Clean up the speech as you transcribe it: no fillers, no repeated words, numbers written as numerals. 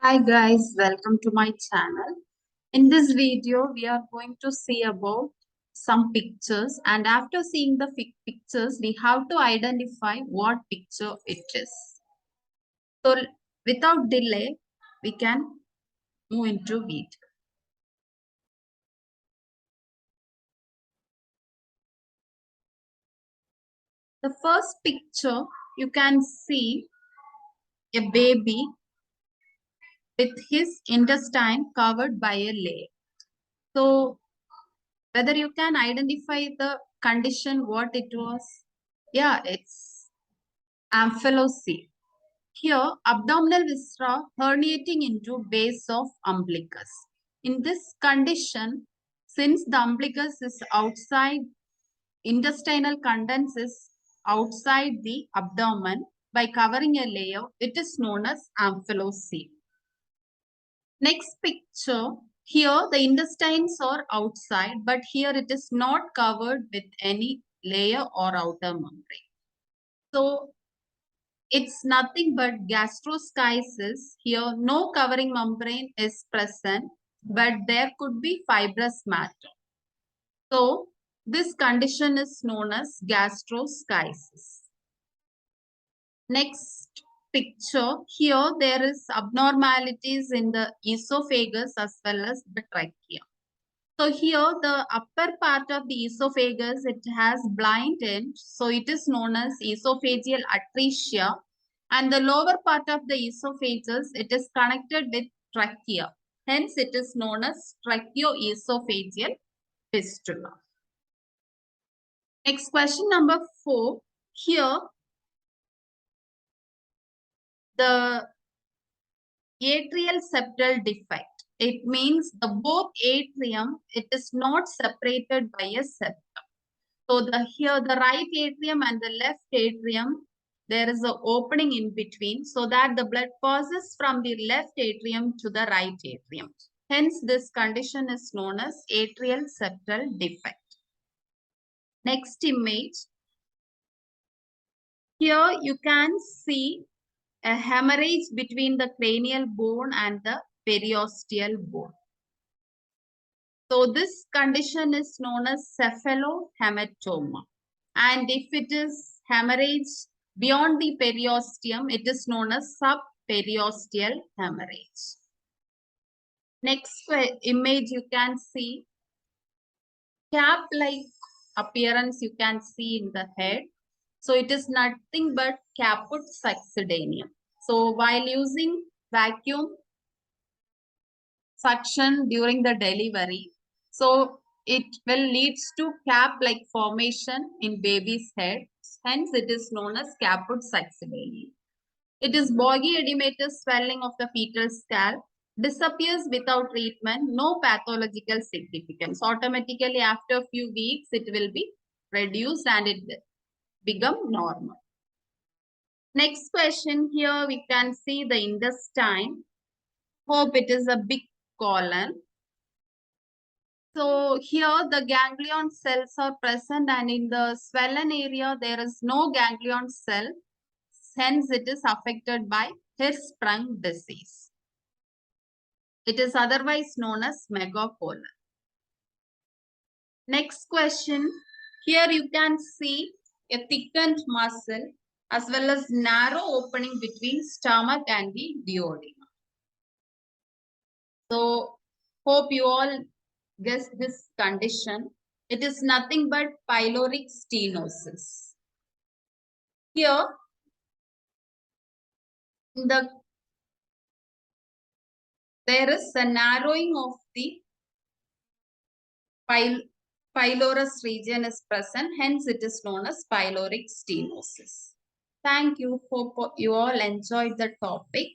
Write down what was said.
Hi guys, welcome to my channel. In this video, we are going to see about some pictures, and after seeing the pictures, we have to identify what picture it is. So without delay, we can move into video. The first picture, you can see a baby with his intestine covered by a layer. So whether you can identify the condition, what it was? Yeah, it's amphilosis. Here, abdominal viscera herniating into base of umbilicus. In this condition, since the umbilicus is outside, intestinal contents is outside the abdomen by covering a layer, it is known as amphilosis. Next picture, here the intestines are outside, but here it is not covered with any layer or outer membrane. So it's nothing but gastroschisis. Here, no covering membrane is present, but there could be fibrous matter. So, this condition is known as gastroschisis. Next picture. Here, there is abnormalities in the esophagus as well as the trachea. So here the upper part of the esophagus, it has blind end. So it is known as esophageal atresia. And the lower part of the esophagus, it is connected with trachea. Hence it is known as tracheoesophageal fistula. Next question number 4. Here the atrial septal defect. It means the both atrium, it is not separated by a septum. So here the right atrium and the left atrium, there is an opening in between so that the blood passes from the left atrium to the right atrium. Hence, this condition is known as atrial septal defect. Next image. Here you can see a hemorrhage between the cranial bone and the periosteal bone. So this condition is known as cephalohematoma. And if it is hemorrhage beyond the periosteum, it is known as subperiosteal hemorrhage. Next image you can see cap-like appearance you can see in the head. So it is nothing but caput succedaneum. So while using vacuum suction during the delivery, so it will leads to cap-like formation in baby's head. Hence, it is known as caput succedaneum. It is boggy edematous swelling of the fetal scalp, disappears without treatment, no pathological significance. Automatically, after a few weeks, it will be reduced and it will become normal. Next question, here we can see the intestine. Hope it is a big colon. So here the ganglion cells are present and in the swollen area there is no ganglion cell. Hence it is affected by Hirschsprung disease. It is otherwise known as megacolon. Next question. Here you can see a thickened muscle as well as narrow opening between stomach and the duodenum. So hope you all guess this condition. It is nothing but pyloric stenosis. Here, there is a narrowing of the pylorus region is present. Hence, it is known as pyloric stenosis. Thank you. Hope you all enjoyed the topic.